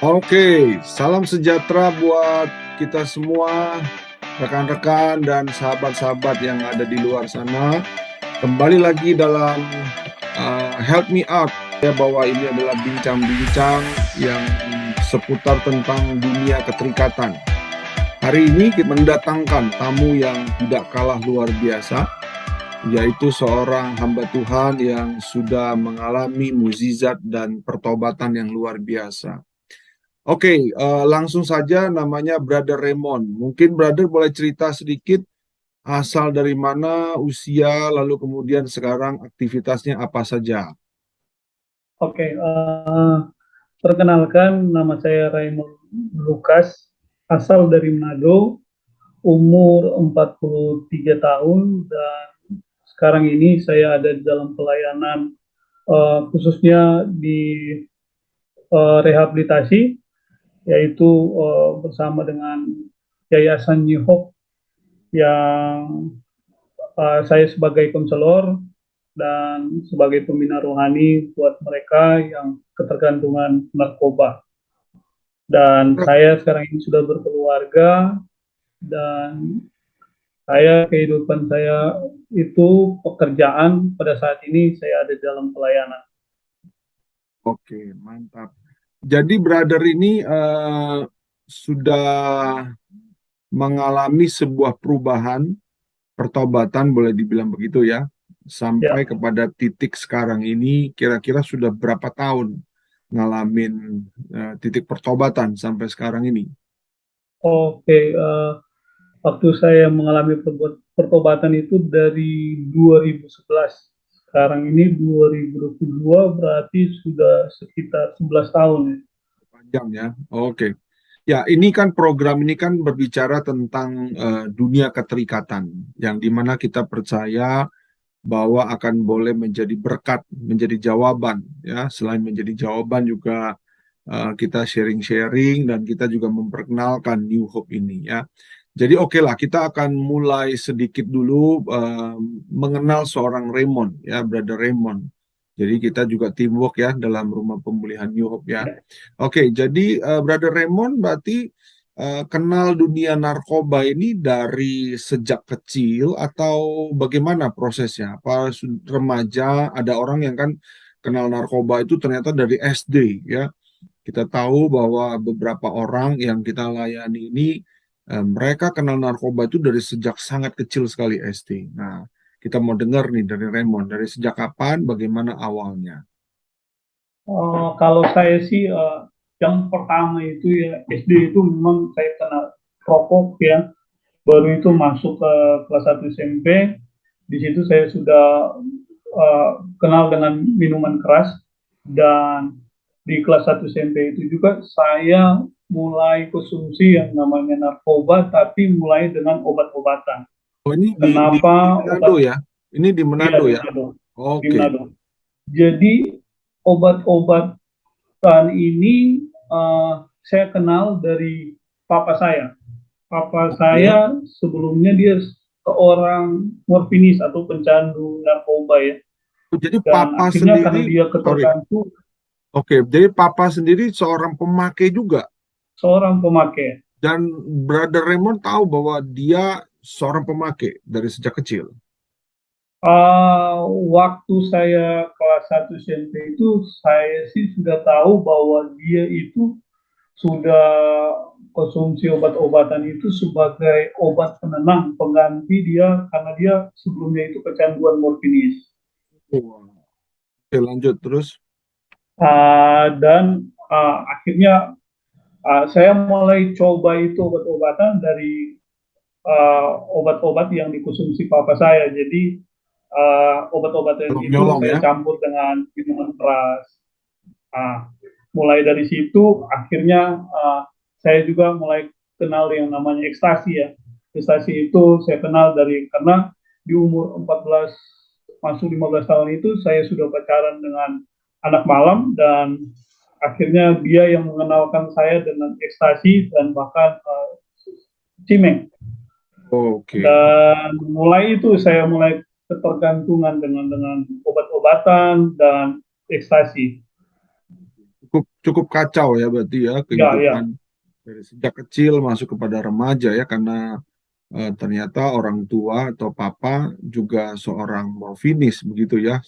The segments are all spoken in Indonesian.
Oke, salam sejahtera buat kita semua, rekan-rekan dan sahabat-sahabat yang ada di luar sana. Kembali lagi dalam Help Me Out, ya, bahwa ini adalah bincang-bincang yang seputar tentang dunia keterikatan. Hari ini kita mendatangkan tamu yang tidak kalah luar biasa, yaitu seorang hamba Tuhan yang sudah mengalami mukjizat dan pertobatan yang luar biasa. Oke, langsung saja, namanya Brother Raymond. Mungkin Brother boleh cerita sedikit asal dari mana, usia, lalu kemudian sekarang aktivitasnya apa saja. Oke, perkenalkan nama saya Raymond Lukas, asal dari Manado, umur 43 tahun, dan sekarang ini saya ada di dalam pelayanan khususnya di rehabilitasi, yaitu bersama dengan Yayasan New Hope yang saya sebagai konselor dan sebagai pembina rohani buat mereka yang ketergantungan narkoba. Dan saya sekarang ini sudah berkeluarga, dan kehidupan saya itu pekerjaan, pada saat ini saya ada dalam pelayanan. Oke, mantap. Jadi Brother ini sudah mengalami sebuah perubahan, pertobatan boleh dibilang begitu ya, Ya, sampai kepada titik sekarang ini kira-kira sudah berapa tahun ngalamin titik pertobatan sampai sekarang ini? oke. Waktu saya mengalami pertobatan itu dari 2011. Sekarang ini 2022, berarti sudah sekitar 11 tahun ya. Panjang ya. Oke. Ya, ini kan program ini kan berbicara tentang dunia keterikatan, yang dimana kita percaya bahwa akan boleh menjadi berkat, menjadi jawaban, ya. Selain menjadi jawaban juga kita sharing-sharing dan kita juga memperkenalkan New Hope ini, ya. Jadi oke lah, kita akan mulai sedikit dulu mengenal seorang Raymond, ya, Brother Raymond. Jadi kita juga teamwork ya dalam rumah pemulihan New Hope, ya. Ya. Oke, jadi Brother Raymond berarti kenal dunia narkoba ini dari sejak kecil atau bagaimana prosesnya? Apa remaja? Ada orang yang kan kenal narkoba itu ternyata dari SD, ya. Kita tahu bahwa beberapa orang yang kita layani ini mereka kenal narkoba itu dari sejak sangat kecil sekali SD. Nah, kita mau dengar nih dari Raymond, dari sejak kapan, bagaimana awalnya? Kalau saya sih, yang pertama itu ya SD itu memang saya kena rokok ya. Baru itu masuk ke kelas 1 SMP. Di situ saya sudah kenal dengan minuman keras, dan di kelas 1 SMP itu juga saya mulai konsumsi yang namanya narkoba, tapi mulai dengan obat-obatan. Oh, ini di Kenapa Manado obat? ya? Ini di Iya, Manado di ya? Manado. Di Oke. Manado. Jadi obat-obatan ini saya kenal dari papa saya. Papa Oke. saya sebelumnya dia seorang morfinis atau pencandu narkoba ya. Jadi Dan papa akhirnya sendiri, karena dia sorry. ketergantung, Oke, jadi papa sendiri seorang pemakai juga. seorang pemakai. Dan Brother Raymond tahu bahwa dia seorang pemakai dari sejak kecil. Waktu saya kelas 1 SMP itu, saya sih sudah tahu bahwa dia itu sudah konsumsi obat-obatan itu sebagai obat penenang, pengganti dia, karena dia sebelumnya itu kecanduan morfinis. Wah. Oke, lanjut terus. Dan akhirnya saya mulai coba itu obat-obatan dari obat-obat yang dikonsumsi papa saya. Jadi obat-obatan itu Nyolong-nyolong saya ya. campur dengan minuman keras. Uh, Mulai dari situ akhirnya saya juga mulai kenal yang namanya ekstasi ya. Ekstasi itu saya kenal dari, karena di umur 14 masuk 15 tahun itu saya sudah pacaran dengan anak malam, dan akhirnya dia yang mengenalkan saya dengan ekstasi dan bahkan cimeng. Oke. Dan mulai itu saya mulai ketergantungan dengan obat-obatan dan ekstasi. cukup cukup kacau ya berarti ya Ya, kehidupan ya, dari sejak kecil masuk kepada remaja ya karena ternyata orang tua atau papa juga seorang morfinis begitu ya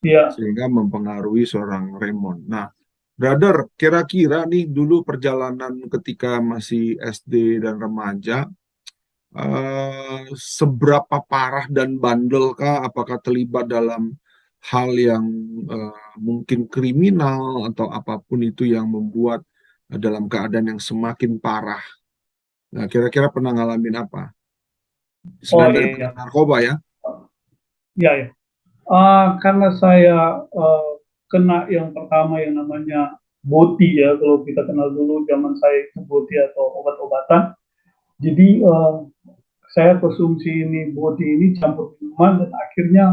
ya. sehingga mempengaruhi seorang Raymond. Nah, brother, kira-kira nih dulu perjalanan ketika masih SD dan remaja seberapa parah dan bandel kah? Apakah terlibat dalam hal yang mungkin kriminal atau apapun itu yang membuat dalam keadaan yang semakin parah? Nah, kira-kira pernah ngalamin apa? Oh Selain daripada iya, narkoba ya? ya, ya. Karena saya kena yang pertama yang namanya boti ya, kalau kita kenal dulu zaman saya itu boti atau obat-obatan. Jadi saya konsumsi ini boti ini campur minuman dan akhirnya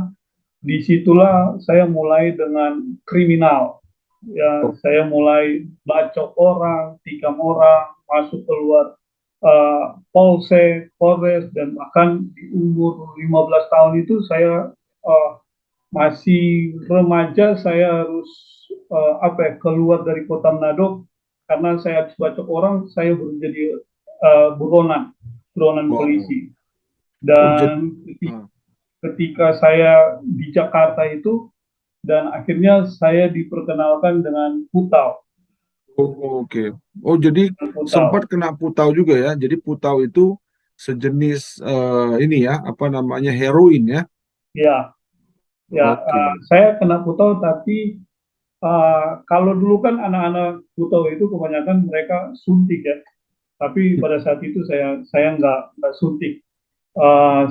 disitulah saya mulai dengan kriminal. Ya, Oh, saya mulai bacok orang, tikam orang, masuk keluar polsek, polres, dan bahkan di umur 15 tahun itu saya uh, masih remaja, saya harus apa ya, keluar dari kota Manado karena saya habis bacok orang, saya baru jadi buronan, buronan wow. polisi. Oh, jadi Dan ah, ketika saya di Jakarta itu, dan akhirnya saya diperkenalkan dengan Putau. oh, oke. Oh, jadi sempat Putau. kena putau juga ya. Jadi putau itu sejenis ini ya, apa namanya heroin ya. Ya, ya, Oke. saya kena Putau, tapi kalau dulu kan anak-anak Putau itu kebanyakan mereka suntik ya. Tapi pada saat itu saya nggak suntik.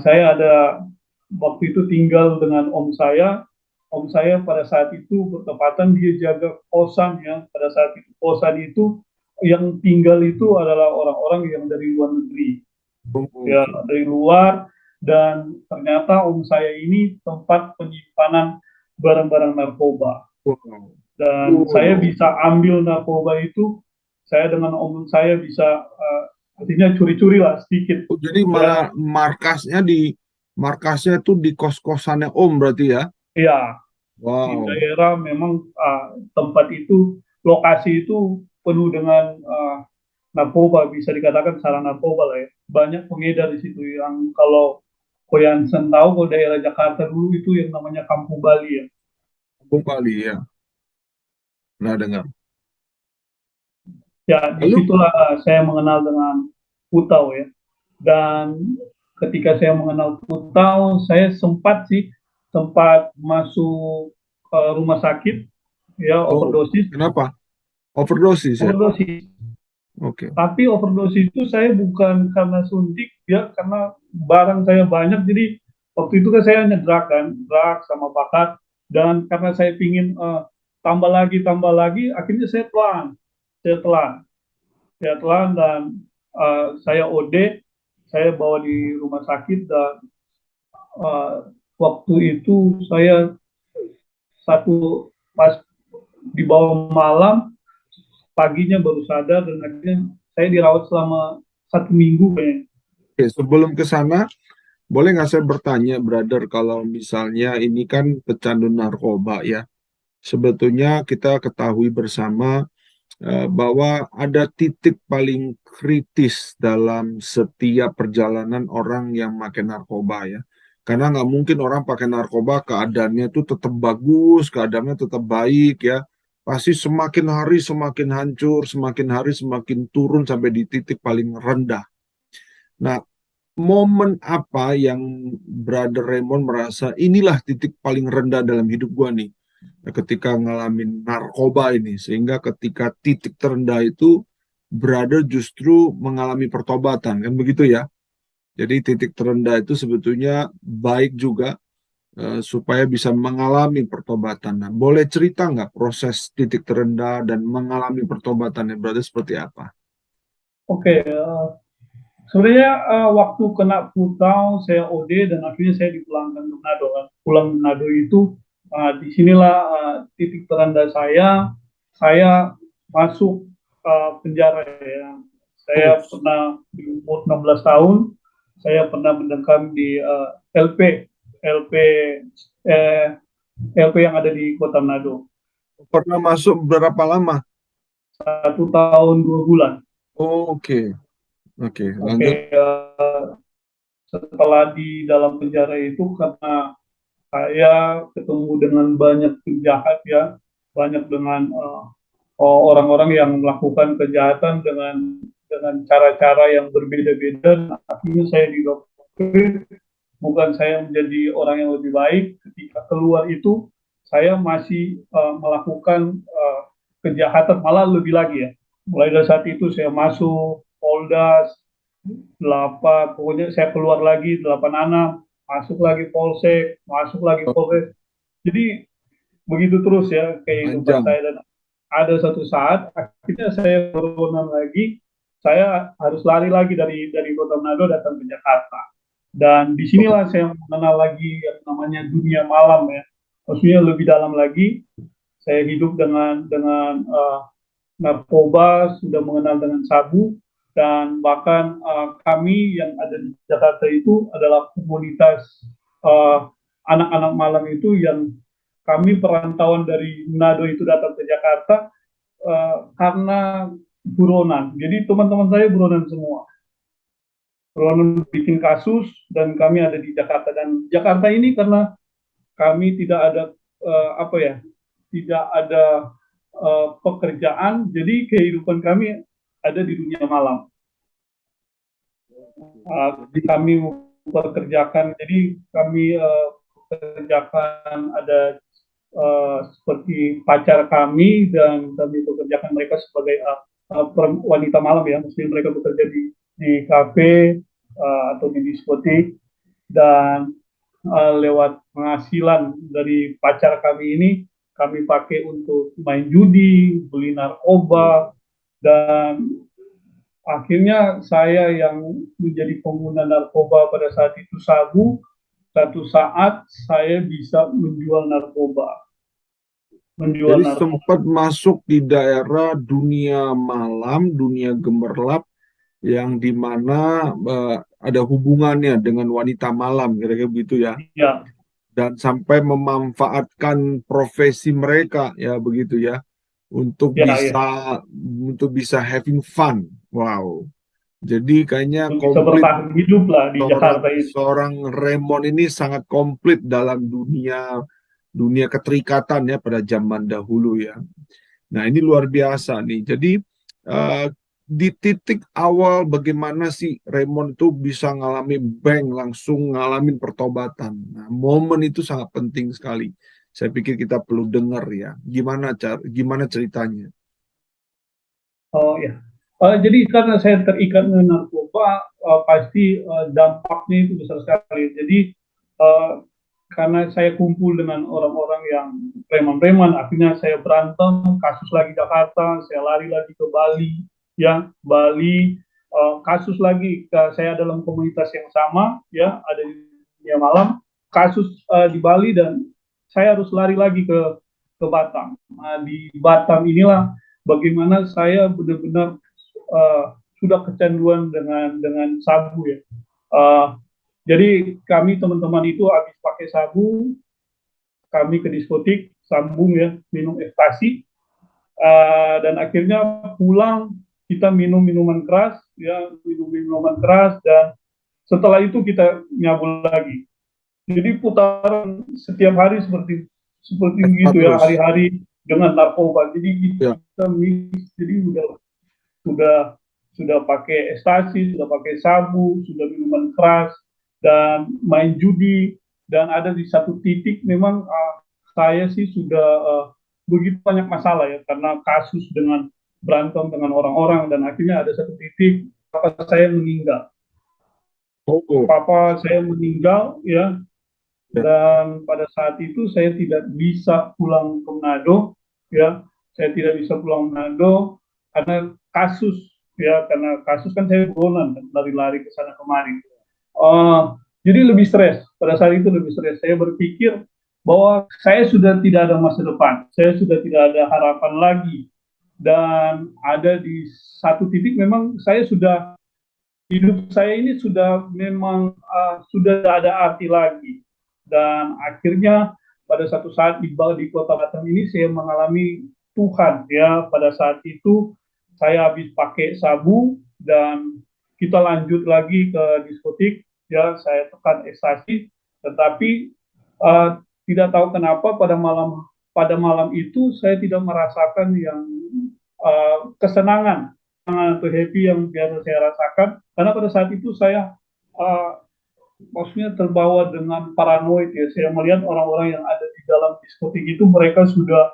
Saya ada waktu itu tinggal dengan om saya. Om saya pada saat itu bertepatan dia jaga kosan ya. Pada saat itu kosan itu yang tinggal itu adalah orang-orang yang dari luar negeri. Oh, Ya, oke. dari luar, dan ternyata om saya ini tempat penyimpanan barang-barang narkoba. Wow. Dan saya Wow. bisa ambil narkoba itu, saya dengan om saya bisa artinya curi-curi lah sedikit. Oh, jadi Ya, malah markasnya tuh di kos-kosannya Om berarti ya? ya, di Wow. daerah memang tempat itu, lokasi itu penuh dengan narkoba, bisa dikatakan sarang narkoba lah ya. Banyak pengedar di situ yang kalau Koyansen tahu, kalau daerah Jakarta dulu itu yang namanya Kampung Bali ya. Kampung Bali ya. Nah, dengar. Ya, Lalu, disitulah saya mengenal dengan Putau ya. Dan ketika saya mengenal Putau, saya sempat masuk rumah sakit ya, oh, overdosis, kenapa? Overdosis ya? overdosis. Oke. Tapi overdosis itu saya bukan karena suntik ya, karena barang saya banyak. Jadi waktu itu kan saya nyedrak kan, drag sama bakat, dan karena saya pingin tambah lagi, akhirnya saya telan, saya telan, dan saya OD, saya bawa di rumah sakit, dan uh, waktu itu saya satu pas di bawah malam, paginya baru sadar, dan akhirnya saya dirawat selama 1 minggu kayaknya. Oke, sebelum ke sana, boleh nggak saya bertanya, brother, kalau misalnya ini kan pecandu narkoba ya, sebetulnya kita ketahui bersama bahwa ada titik paling kritis dalam setiap perjalanan orang yang pakai narkoba ya. Karena nggak mungkin orang pakai narkoba keadaannya itu tetap bagus, keadaannya tetap baik ya. Pasti semakin hari semakin hancur, semakin hari semakin turun sampai di titik paling rendah. Nah, momen apa yang Brother Raymond merasa inilah titik paling rendah dalam hidup gua nih? Ketika ngalamin narkoba ini, sehingga ketika titik terendah itu, Brother justru mengalami pertobatan, kan begitu ya? Jadi titik terendah itu sebetulnya baik juga supaya bisa mengalami pertobatan. Nah, boleh cerita nggak proses titik terendah dan mengalami pertobatannya, Brother seperti apa? Oke, sebenarnya waktu kena putau saya OD dan akhirnya saya dipulangkan ke Manado kan. Pulang Manado itu disinilah titik terendah saya masuk penjara ya. Saya Oh, pernah di umur 16 tahun, saya pernah mendekam di LP LP eh, LP yang ada di Kota Manado. pernah masuk berapa lama? 1 tahun 2 bulan. Oh, oke. Oke, lanjut. Oke, setelah di dalam penjara itu karena saya ketemu dengan banyak penjahat ya, banyak dengan orang-orang yang melakukan kejahatan dengan cara-cara yang berbeda-beda. Akhirnya saya didoktrin, bukan saya menjadi orang yang lebih baik. Ketika keluar itu, saya masih melakukan kejahatan, malah lebih lagi ya. Mulai dari saat itu saya masuk Polda 8, pokoknya saya keluar lagi 86, masuk lagi Polsek, masuk lagi Oh, Polres. Jadi begitu terus ya kehidupan panjang. saya, dan ada satu saat akhirnya saya turunan lagi, saya harus lari lagi dari Kota Manado datang ke Jakarta, dan disinilah saya mengenal lagi yang namanya dunia malam ya, maksudnya lebih dalam lagi. Saya hidup dengan narkoba, sudah mengenal dengan sabu, dan bahkan kami yang ada di Jakarta itu adalah komunitas anak-anak malam itu yang kami perantauan dari Manado itu datang ke Jakarta karena buronan. Jadi teman-teman saya buronan semua. Buronan bikin kasus dan kami ada di Jakarta. Dan Jakarta ini karena kami tidak ada apa ya, tidak ada pekerjaan, jadi kehidupan kami ada di dunia malam. Jadi, Kami pekerjakan, jadi kami pekerjakan ada seperti pacar kami, dan kami pekerjakan mereka sebagai wanita malam ya, maksudnya mereka bekerja di kafe atau di diskotik, dan lewat penghasilan dari pacar kami ini kami pakai untuk main judi, beli narkoba, dan akhirnya saya yang menjadi pengguna narkoba pada saat itu sabu, satu saat saya bisa menjual narkoba. jadi sempat masuk di daerah dunia malam, dunia gemerlap, yang dimana ada hubungannya dengan wanita malam, kira-kira begitu ya. Ya, Dan sampai memanfaatkan profesi mereka, ya begitu ya, untuk ya, ya. bisa having fun. Wow. Jadi kayaknya Untuk bisa komplit. bertahan hidup lah di seorang Jakarta itu. seorang Raymond ini sangat komplit dalam dunia dunia keterikatan ya pada zaman dahulu ya. Nah, ini luar biasa nih. Jadi eh, di titik awal bagaimana sih Raymond itu bisa ngalamin bank, langsung ngalamin pertobatan. Nah, momen itu sangat penting sekali. Saya pikir kita perlu dengar ya. Gimana ceritanya? Oh ya. Jadi karena saya terikat dengan narkoba, pasti dampaknya itu besar sekali. Jadi uh, karena saya kumpul dengan orang-orang yang preman-preman, akhirnya saya berantem, kasus lagi Jakarta, saya lari lagi ke Bali, ya Bali, kasus lagi, saya dalam komunitas yang sama, ya ada di dunia malam, kasus di Bali, dan saya harus lari lagi ke Batam. Nah, di Batam inilah bagaimana saya benar-benar sudah kecanduan dengan sabu ya. Uh, jadi kami teman-teman itu habis pakai sabu, kami ke diskotik, sambung ya, minum ekstasi, dan akhirnya pulang kita minum minuman keras, ya minum minuman keras, dan setelah itu kita nyabu lagi. Jadi putaran setiap hari seperti seperti Ekstra begitu ya, terus. hari-hari dengan narkoba. Jadi Ya. kita mix, jadi sudah sudah pakai ekstasi, sudah pakai sabu, sudah minuman keras, dan main judi, dan ada di satu titik memang saya sih sudah begitu banyak masalah ya, karena kasus dengan berantem dengan orang-orang, dan akhirnya ada satu titik papa saya meninggal. Oh, Papa saya meninggal ya, ya. dan pada saat itu saya tidak bisa pulang ke Manado ya, saya tidak bisa pulang ke Manado karena kasus, ya karena kasus kan saya buronan kan, lari-lari ke sana kemari. Jadi lebih stres pada saat itu, lebih stres. Saya berpikir bahwa saya sudah tidak ada masa depan, saya sudah tidak ada harapan lagi, dan ada di satu titik memang saya sudah, hidup saya ini sudah memang sudah ada arti lagi, dan akhirnya pada satu saat di Kota Batam ini saya mengalami Tuhan ya. Pada saat itu saya habis pakai sabu dan kita lanjut lagi ke diskotik ya, saya tekan ekstasi, tetapi tidak tahu kenapa pada malam itu saya tidak merasakan yang kesenangan atau happy yang biasa saya rasakan, karena pada saat itu saya uh, maksudnya terbawa dengan paranoid ya. Saya melihat orang-orang yang ada di dalam diskotik itu, mereka sudah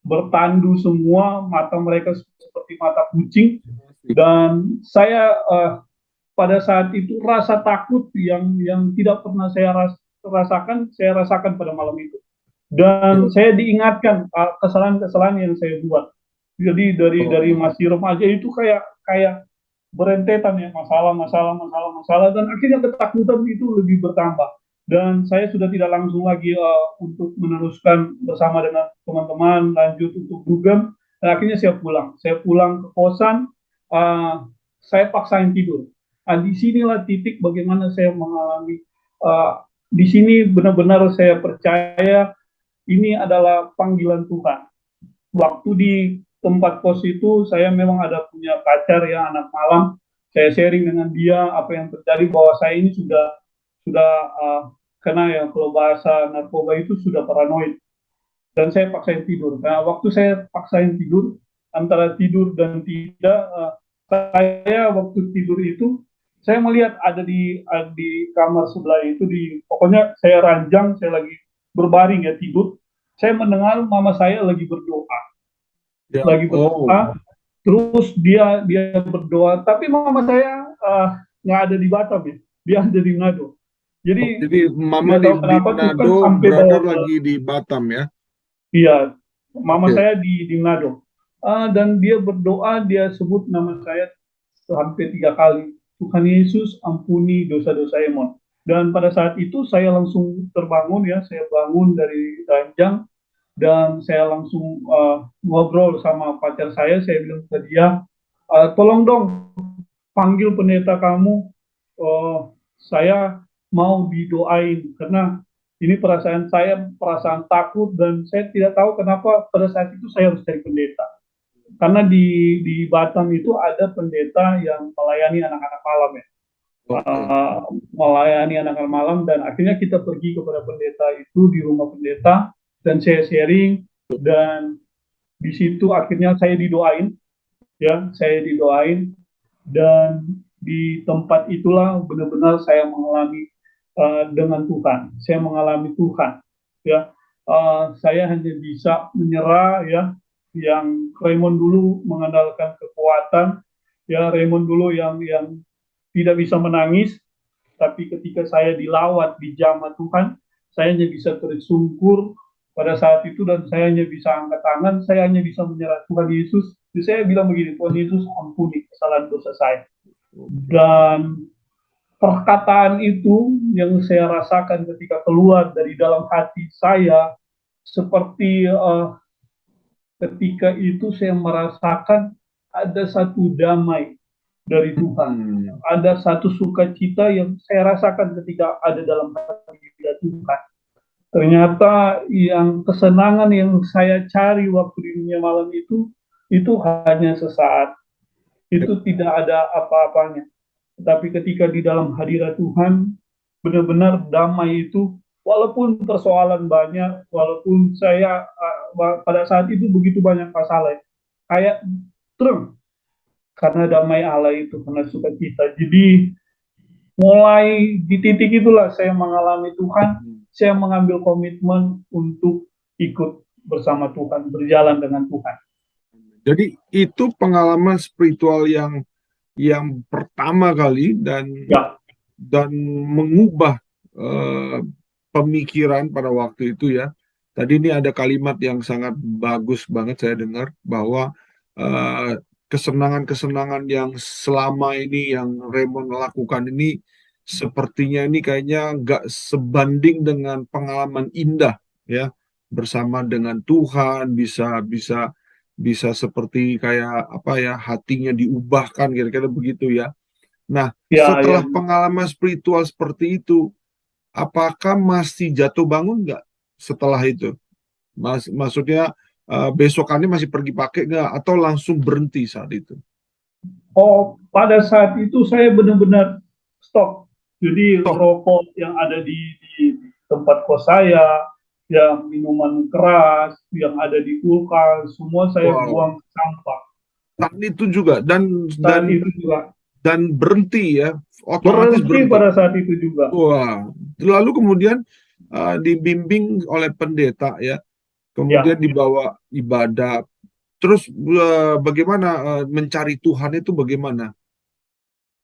bertandu semua, mata mereka seperti mata kucing, dan saya pada saat itu rasa takut yang tidak pernah saya rasakan, saya rasakan pada malam itu. Dan saya diingatkan kesalahan-kesalahan yang saya buat. Jadi dari masih remaja itu kayak kayak berentetan ya, masalah, dan akhirnya ketakutan itu lebih bertambah. Dan saya sudah tidak langsung lagi untuk meneruskan bersama dengan teman-teman lanjut untuk dugem, dan akhirnya saya pulang ke kosan, saya paksain tidur. Nah, disinilah titik bagaimana saya mengalami, di sini benar-benar saya percaya ini adalah panggilan Tuhan. Waktu di tempat kos itu saya memang ada punya pacar ya, anak malam. Saya sharing dengan dia apa yang terjadi, bahwa saya ini sudah kena ya, kalau bahasa narkoba itu sudah paranoid, dan saya paksain tidur. Nah, waktu saya paksain tidur, antara tidur dan tidak, saya waktu tidur itu saya melihat ada di kamar sebelah itu, pokoknya saya ranjang, saya lagi berbaring ya tidur, saya mendengar mama saya lagi berdoa, Ya, lagi berdoa, terus dia berdoa, tapi mama saya nggak ada di Batam ya, dia ada di Manado. Jadi jadi Mama nggak tahu di kenapa Tuhan Manado, sampai bawa brother ke, lagi di Batam ya. iya, mama Oke. saya di Manado. Dan dia berdoa, dia sebut nama saya sampai 3 kali. Tuhan Yesus, ampuni dosa-dosa Emon. Dan pada saat itu saya langsung terbangun ya, saya bangun dari ranjang, dan saya langsung ngobrol sama pacar saya bilang ke dia, tolong dong panggil pendeta kamu, saya mau didoain, karena ini perasaan saya perasaan takut, dan saya tidak tahu kenapa pada saat itu saya harus cari pendeta, karena di Batam itu ada pendeta yang melayani anak-anak malam ya, Oke. melayani anak-anak malam, dan akhirnya kita pergi kepada pendeta itu di rumah pendeta, dan saya sharing, dan di situ akhirnya saya didoain, dan di tempat itulah benar-benar saya mengalami dengan Tuhan, saya mengalami Tuhan ya. Saya hanya bisa menyerah ya, yang Raymond dulu mengandalkan kekuatan ya, Raymond dulu yang tidak bisa menangis, tapi ketika saya dilawat, dijamah Tuhan, saya hanya bisa tersungkur pada saat itu, dan saya hanya bisa angkat tangan, saya hanya bisa menyerah Tuhan Yesus. Jadi saya bilang begini, Tuhan Yesus, ampuni kesalahan dosa saya. Dan perkataan itu yang saya rasakan ketika keluar dari dalam hati saya, seperti ketika itu saya merasakan ada satu damai dari Tuhan. Ada satu sukacita yang saya rasakan ketika ada dalam hati Tuhan. Ternyata yang kesenangan yang saya cari waktu di dunia malam itu hanya sesaat. Itu tidak ada apa-apanya. Tetapi ketika di dalam hadirat Tuhan, benar-benar damai itu, walaupun persoalan banyak, walaupun saya pada saat itu begitu banyak masalah, kayak terus, karena damai Allah itu, karena sukacita. Jadi mulai di titik itulah saya mengalami Tuhan, saya mengambil komitmen untuk ikut bersama Tuhan, berjalan dengan Tuhan. Jadi itu pengalaman spiritual yang pertama kali Ya, dan mengubah pemikiran pada waktu itu ya. Tadi ini ada kalimat yang sangat bagus banget saya dengar, bahwa kesenangan-kesenangan yang selama ini yang Raymond lakukan ini sepertinya ini kayaknya nggak sebanding dengan pengalaman indah ya, bersama dengan Tuhan, bisa bisa bisa seperti kayak apa ya, hatinya diubahkan kira-kira begitu ya. Nah, ya, ya. setelah pengalaman spiritual seperti itu, apakah masih jatuh bangun nggak setelah itu? Maksudnya besokannya masih pergi pakai nggak atau langsung berhenti saat itu? Oh, pada saat itu saya benar-benar stop. Jadi Toh, rokok yang ada di tempat kos saya, yang minuman keras, yang ada di kulkas, semua saya wow, buang ke sampah. saat itu juga Saat itu juga dan berhenti ya, otomatis berhenti berhenti. pada saat itu juga. Wah, lalu kemudian dibimbing oleh pendeta ya, kemudian Ya, dibawa ibadah. Terus bagaimana mencari Tuhan itu bagaimana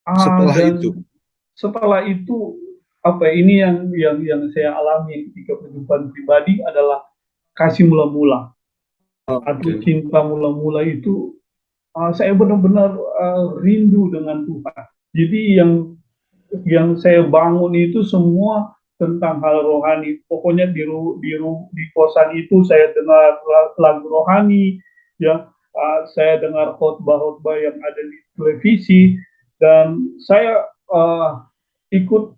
setelah itu? dan setelah itu apa ya, ini yang saya alami ketika kehidupan pribadi adalah kasih mula-mula atau Oke, cinta mula-mula itu. Saya benar-benar rindu dengan Tuhan. Jadi yang saya bangun itu semua tentang hal rohani. Pokoknya di kosan itu saya dengar lagu rohani, ya, saya dengar khotbah-khotbah yang ada di televisi, dan saya ikut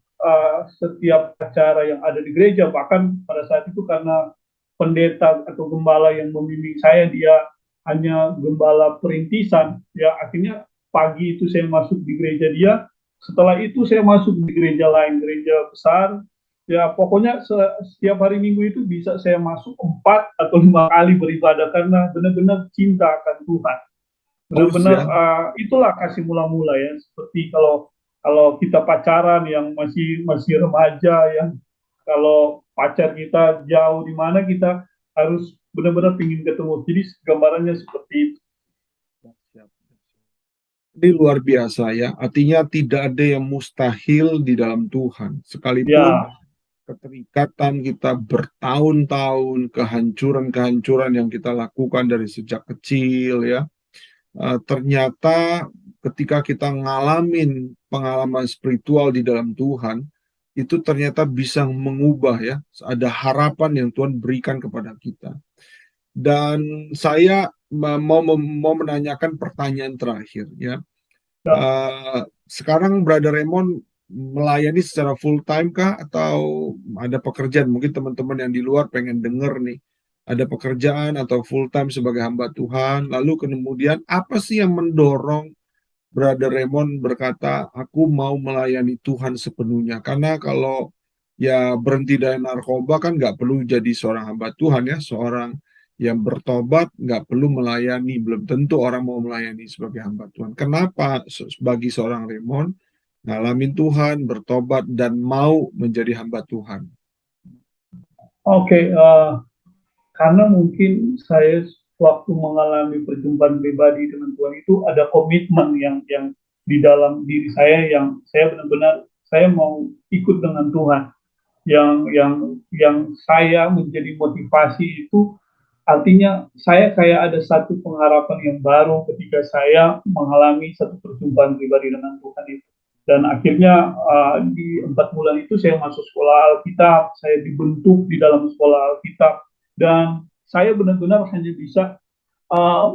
setiap acara yang ada di gereja. Bahkan pada saat itu karena pendeta atau gembala yang membimbing saya dia hanya gembala perintisan, ya akhirnya pagi itu saya masuk di gereja dia, setelah itu saya masuk di gereja lain, gereja besar, ya pokoknya setiap hari minggu itu bisa saya masuk 4 atau 5 kali beribadah karena benar-benar cinta akan Tuhan. terus Benar-benar ya. itulah kasih mula-mula ya, seperti kalau kalau kita pacaran yang masih masih remaja, yang kalau pacar kita jauh di mana kita harus benar-benar ingin ketemu. Jadi gambarannya seperti itu. Ini luar biasa ya, artinya tidak ada yang mustahil di dalam Tuhan. Sekalipun Ya, keterikatan kita bertahun-tahun, kehancuran-kehancuran yang kita lakukan dari sejak kecil ya, ternyata ketika kita ngalamin pengalaman spiritual di dalam Tuhan, itu ternyata bisa mengubah ya, ada harapan yang Tuhan berikan kepada kita. Dan saya mau menanyakan pertanyaan terakhir ya. ya. Sekarang Brother Raymond melayani secara full time kah atau ada pekerjaan? Mungkin teman-teman yang di luar pengen denger nih. Ada pekerjaan atau full time sebagai hamba Tuhan. Lalu kemudian apa sih yang mendorong Brother Raymond berkata, aku mau melayani Tuhan sepenuhnya. Karena kalau ya berhenti dari narkoba kan nggak perlu jadi seorang hamba Tuhan ya. Seorang yang bertobat nggak perlu melayani. Belum tentu orang mau melayani sebagai hamba Tuhan. Kenapa bagi seorang Raymond ngalamin Tuhan, bertobat, dan mau menjadi hamba Tuhan? Oke, karena mungkin saya waktu mengalami perjumpaan pribadi dengan Tuhan itu ada komitmen yang di dalam diri saya, yang saya benar-benar saya mau ikut dengan Tuhan. Yang saya menjadi motivasi itu artinya saya kayak ada satu pengharapan yang baru ketika saya mengalami satu perjumpaan pribadi dengan Tuhan itu. Dan akhirnya di 4 bulan itu saya masuk sekolah Alkitab, saya dibentuk di dalam sekolah Alkitab, dan saya benar-benar hanya bisa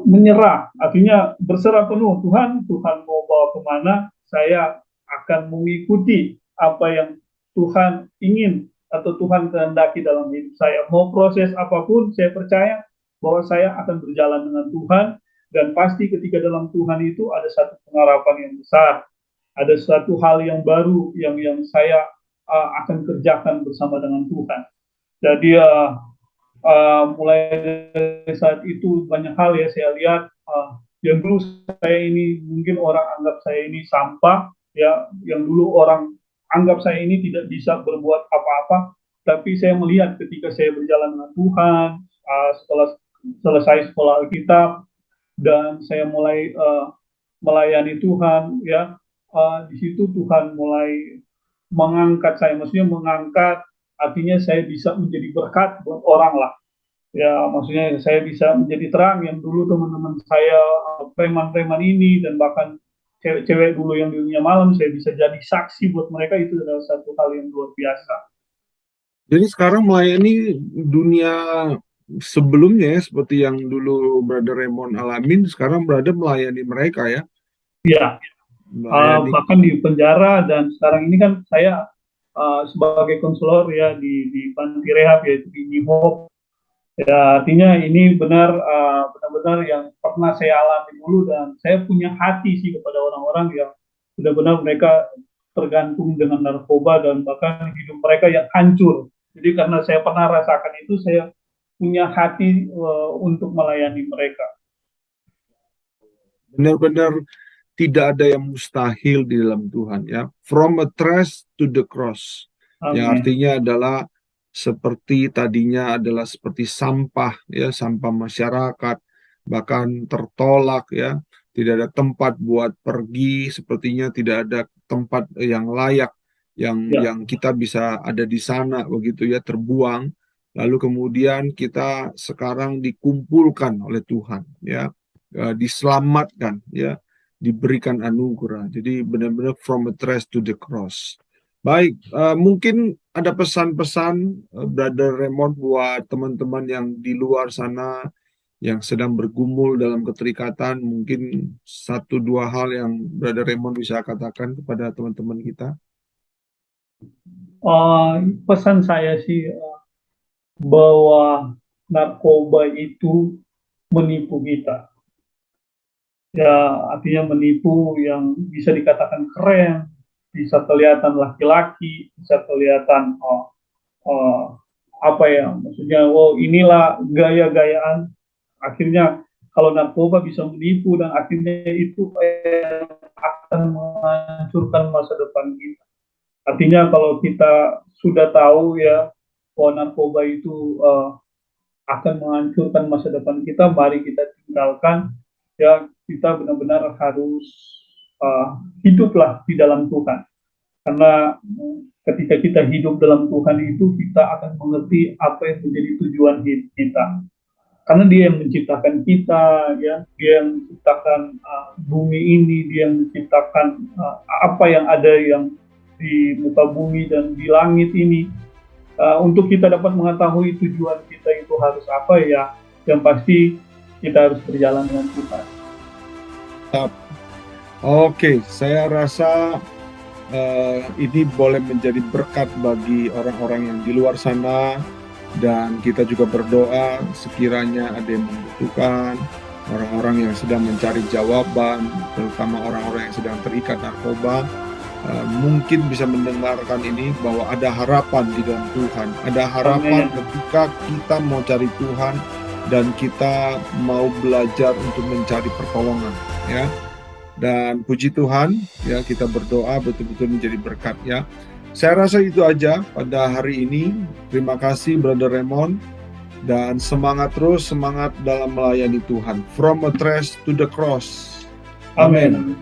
menyerah, artinya berserah penuh. Tuhan mau bawa kemana, saya akan mengikuti apa yang Tuhan ingin atau Tuhan kehendaki dalam hidup saya. Mau proses apapun, saya percaya bahwa saya akan berjalan dengan Tuhan, dan pasti ketika dalam Tuhan itu ada satu pengharapan yang besar, ada satu hal yang baru yang saya akan kerjakan bersama dengan Tuhan. Jadi mulai dari saat itu banyak hal ya saya lihat, yang dulu saya ini mungkin orang anggap saya ini sampah, ya, yang dulu orang anggap saya ini tidak bisa berbuat apa-apa, tapi saya melihat ketika saya berjalan dengan Tuhan, setelah selesai sekolah Alkitab dan saya mulai melayani Tuhan, ya, di situ Tuhan mulai mengangkat saya, maksudnya mengangkat artinya saya bisa menjadi berkat buat orang lah, ya, maksudnya saya bisa menjadi terang yang dulu teman-teman saya preman-preman ini dan bahkan cewek-cewek dulu yang di dunia malam, saya bisa jadi saksi buat mereka. Itu adalah satu hal yang luar biasa. Jadi sekarang melayani dunia sebelumnya ya, seperti yang dulu Brother Raymond alamin, sekarang Brother melayani mereka ya, Ya, melayani. bahkan di penjara, dan sekarang ini kan saya sebagai konselor ya di panti rehab yaitu di New Hope. Ya, artinya ini benar-benar yang pernah saya alami dulu, dan saya punya hati sih kepada orang-orang yang benar-benar mereka tergantung dengan narkoba dan bahkan hidup mereka yang hancur. Jadi karena saya pernah rasakan itu, saya punya hati untuk melayani mereka. Benar-benar tidak ada yang mustahil di dalam Tuhan ya. From a trash to the cross. Yang Amin. artinya adalah seperti tadinya adalah seperti sampah ya, sampah masyarakat, bahkan tertolak ya. Tidak ada tempat buat pergi, sepertinya tidak ada tempat yang layak Ya, yang kita bisa ada di sana begitu ya, terbuang. Lalu kemudian kita sekarang dikumpulkan oleh Tuhan ya, diselamatkan ya, diberikan anugerah. Jadi benar-benar from the trash to the cross. Baik, mungkin ada pesan-pesan Brother Raymond buat teman-teman yang di luar sana yang sedang bergumul dalam keterikatan. Mungkin satu dua hal yang Brother Raymond bisa katakan kepada teman-teman kita. eh, pesan saya sih bahwa narkoba itu menipu kita. Ya, artinya menipu yang bisa dikatakan keren, bisa kelihatan laki-laki, bisa kelihatan uh, apa ya, maksudnya, oh inilah gaya-gayaan. Akhirnya kalau narkoba bisa menipu, dan akhirnya itu akan menghancurkan masa depan kita. Artinya kalau kita sudah tahu ya bahwa narkoba itu akan menghancurkan masa depan kita, mari kita tinggalkan. Ya, kita benar-benar harus hiduplah di dalam Tuhan. Karena ketika kita hidup dalam Tuhan itu, kita akan mengerti apa yang menjadi tujuan hidup kita. Karena Dia yang menciptakan kita, ya, Dia yang menciptakan bumi ini, Dia yang menciptakan apa yang ada yang di muka bumi dan di langit ini. Untuk kita dapat mengetahui tujuan kita itu harus apa, ya, yang pasti kita harus berjalan dengan Tuhan. Oke, saya rasa ini boleh menjadi berkat bagi orang-orang yang di luar sana, dan kita juga berdoa sekiranya ada yang membutuhkan, orang-orang yang sedang mencari jawaban, terutama orang-orang yang sedang terikat narkoba, mungkin bisa mendengarkan ini bahwa ada harapan di dalam Tuhan, ada harapan Amin. ketika kita mau cari Tuhan dan kita mau belajar untuk mencari pertolongan ya. Dan puji Tuhan ya, kita berdoa betul-betul menjadi berkat ya. Saya rasa itu aja pada hari ini. Terima kasih Brother Raymond, dan semangat terus, semangat dalam melayani Tuhan. From a trash to the cross. Amin. Amin.